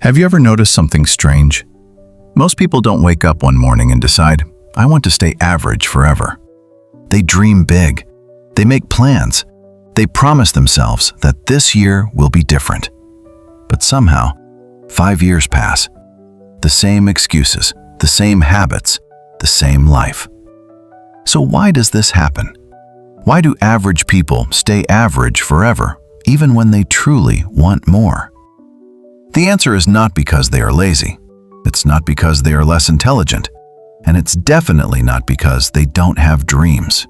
Have you ever noticed something strange? Most people don't wake up one morning and decide, I want to stay average forever. They dream big. They make plans. They promise themselves that this year will be different. But somehow, 5 years pass. The same excuses, the same habits, the same life. So why does this happen? Why do average people stay average forever, even when they truly want more? The answer is not because they are lazy. It's not because they are less intelligent. And it's definitely not because they don't have dreams.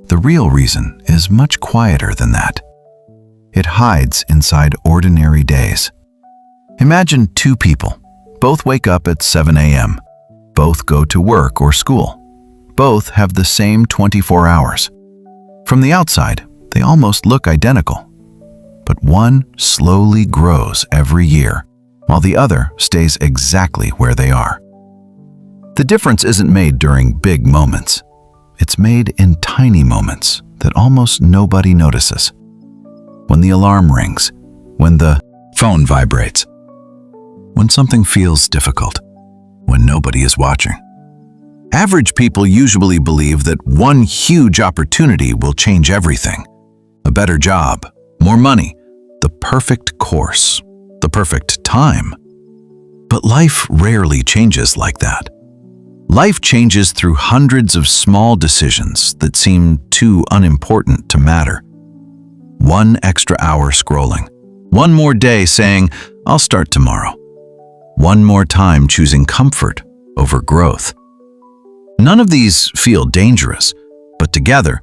The real reason is much quieter than that. It hides inside ordinary days. Imagine two people. Both wake up at 7 a.m. Both go to work or school. Both have the same 24 hours. From the outside, they almost look identical. But one slowly grows every year, while the other stays exactly where they are. The difference isn't made during big moments. It's made in tiny moments that almost nobody notices. When the alarm rings, when the phone vibrates, when something feels difficult, when nobody is watching. Average people usually believe that one huge opportunity will change everything. A better job, more money, the perfect course, the perfect time. But life rarely changes like that. Life changes through hundreds of small decisions that seem too unimportant to matter. One extra hour scrolling. One more day saying, I'll start tomorrow. One more time choosing comfort over growth. None of these feel dangerous, but together,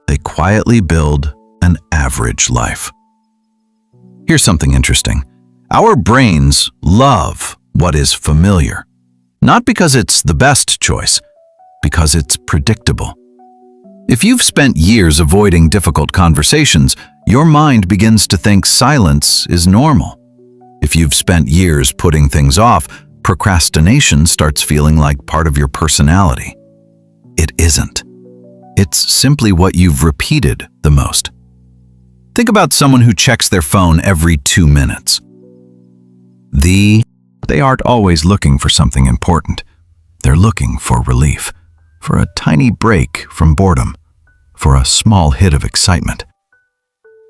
they quietly build an average life. Here's something interesting. Our brains love what is familiar. Not because it's the best choice, because it's predictable. If you've spent years avoiding difficult conversations, your mind begins to think silence is normal. If you've spent years putting things off, procrastination starts feeling like part of your personality. It isn't. It's simply what you've repeated the most. Think about someone who checks their phone every 2 minutes. They aren't always looking for something important. They're looking for relief, for a tiny break from boredom, for a small hit of excitement.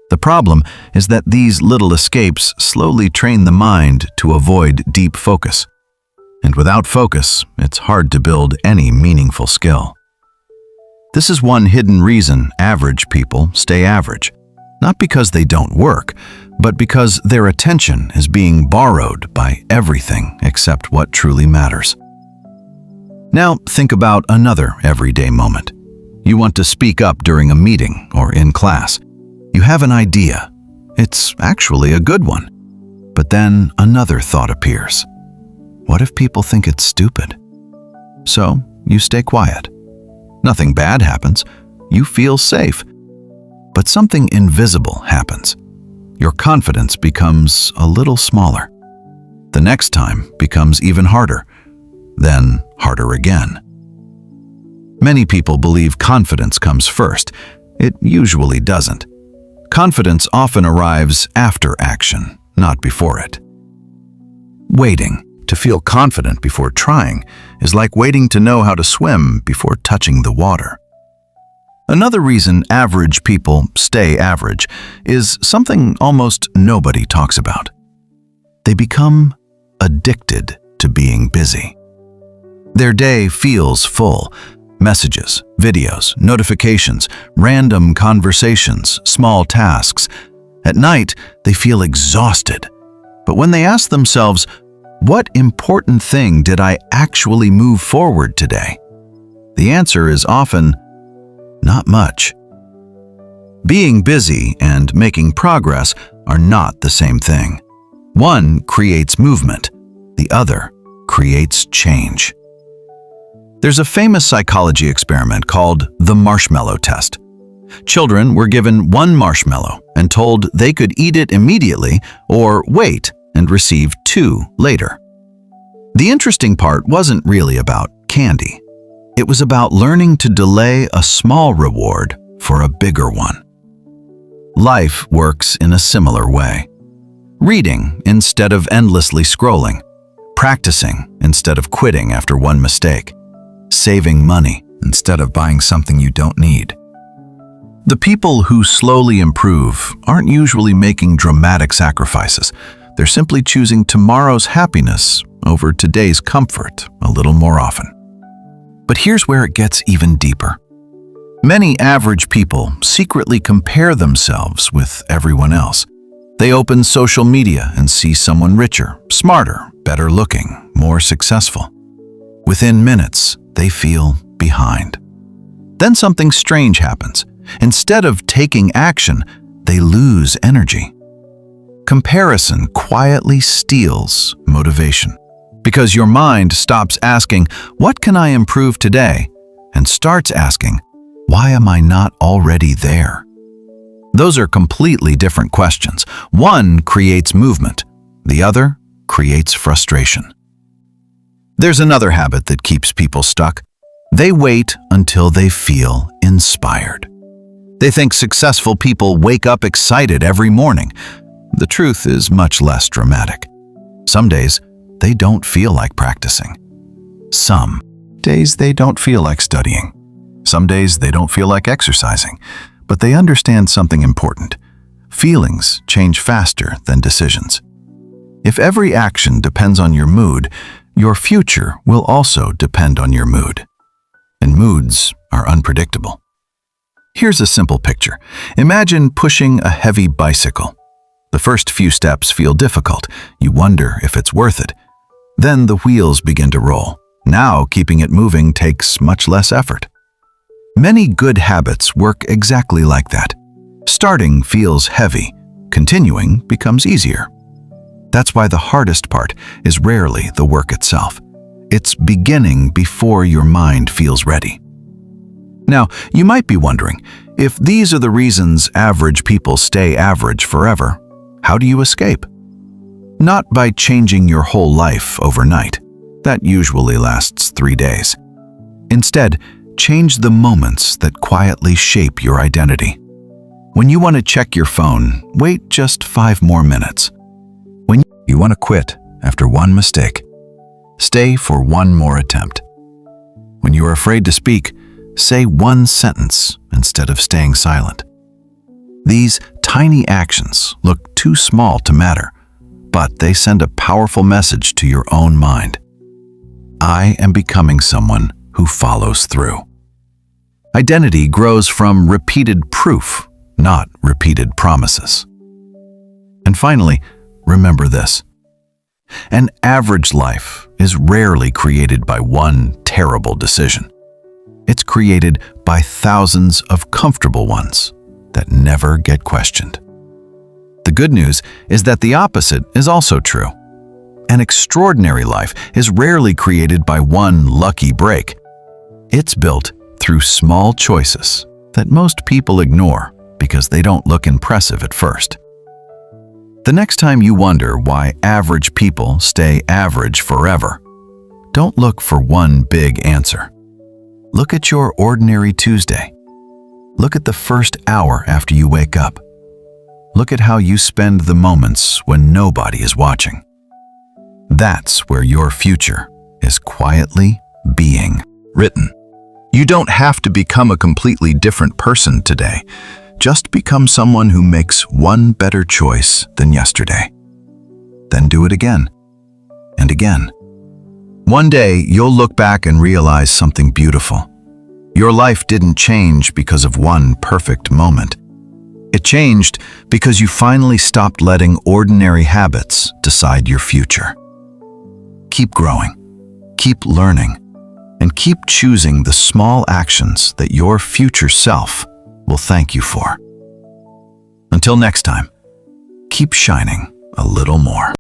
The problem is that these little escapes slowly train the mind to avoid deep focus. And without focus, it's hard to build any meaningful skill. This is one hidden reason average people stay average. Not because they don't work, but because their attention is being borrowed by everything except what truly matters. Now think about another everyday moment. You want to speak up during a meeting or in class. You have an idea. It's actually a good one. But then another thought appears. What if people think it's stupid? So you stay quiet. Nothing bad happens. You feel safe. But something invisible happens. Your confidence becomes a little smaller. The next time becomes even harder, then harder again. Many people believe confidence comes first. It usually doesn't. Confidence often arrives after action, not before it. Waiting to feel confident before trying is like waiting to know how to swim before touching the water. Another reason average people stay average is something almost nobody talks about. They become addicted to being busy. Their day feels full. Messages, videos, notifications, random conversations, small tasks. At night, they feel exhausted. But when they ask themselves, what important thing did I actually move forward today? The answer is often, not much. Being busy and making progress are not the same thing. One creates movement, the other creates change. There's a famous psychology experiment called the marshmallow test. Children were given one marshmallow and told they could eat it immediately or wait and receive 2 later. The interesting part wasn't really about candy. It was about learning to delay a small reward for a bigger one. Life works in a similar way. reading instead of endlessly scrolling, practicing instead of quitting after one mistake, saving money instead of buying something you don't need. The people who slowly improve aren't usually making dramatic sacrifices. They're simply choosing tomorrow's happiness over today's comfort a little more often. But here's where it gets even deeper. Many average people secretly compare themselves with everyone else. They open social media and see someone richer, smarter, better looking, more successful. Within minutes, they feel behind. Then something strange happens. Instead of taking action, they lose energy. Comparison quietly steals motivation, because your mind stops asking, "What can I improve today?" and starts asking, "Why am I not already there?" Those are completely different questions. One creates movement, the other creates frustration. There's another habit that keeps people stuck. They wait until they feel inspired. They think successful people wake up excited every morning. The truth is much less dramatic. Some days, they don't feel like practicing. Some days, they don't feel like studying. Some days, they don't feel like exercising. But they understand something important. Feelings change faster than decisions. If every action depends on your mood, your future will also depend on your mood. And moods are unpredictable. Here's a simple picture. Imagine pushing a heavy bicycle. The first few steps feel difficult. You wonder if it's worth it. Then the wheels begin to roll. Now keeping it moving takes much less effort. Many good habits work exactly like that. Starting feels heavy. Continuing becomes easier. That's why the hardest part is rarely the work itself. It's beginning before your mind feels ready. Now, you might be wondering, if these are the reasons average people stay average forever, how do you escape? Not by changing your whole life overnight. That usually lasts 3 days. Instead, change the moments that quietly shape your identity. When you want to check your phone, wait just 5 more minutes. When you want to quit after one mistake, stay for one more attempt. When you are afraid to speak, say one sentence instead of staying silent. These tiny actions look too small to matter, but they send a powerful message to your own mind. I am becoming someone who follows through. Identity grows from repeated proof, not repeated promises. And finally, remember this. An average life is rarely created by one terrible decision. It's created by thousands of comfortable ones that never get questioned. The good news is that the opposite is also true. An extraordinary life is rarely created by one lucky break. It's built through small choices that most people ignore because they don't look impressive at first. The next time you wonder why average people stay average forever, don't look for one big answer. Look at your ordinary Tuesday. Look at the first hour after you wake up. Look at how you spend the moments when nobody is watching. That's where your future is quietly being written. You don't have to become a completely different person today. Just become someone who makes one better choice than yesterday. Then do it again and again. One day, you'll look back and realize something beautiful. Your life didn't change because of one perfect moment. It changed because you finally stopped letting ordinary habits decide your future. Keep growing, keep learning, and keep choosing the small actions that your future self will thank you for. Until next time, keep shining a little more.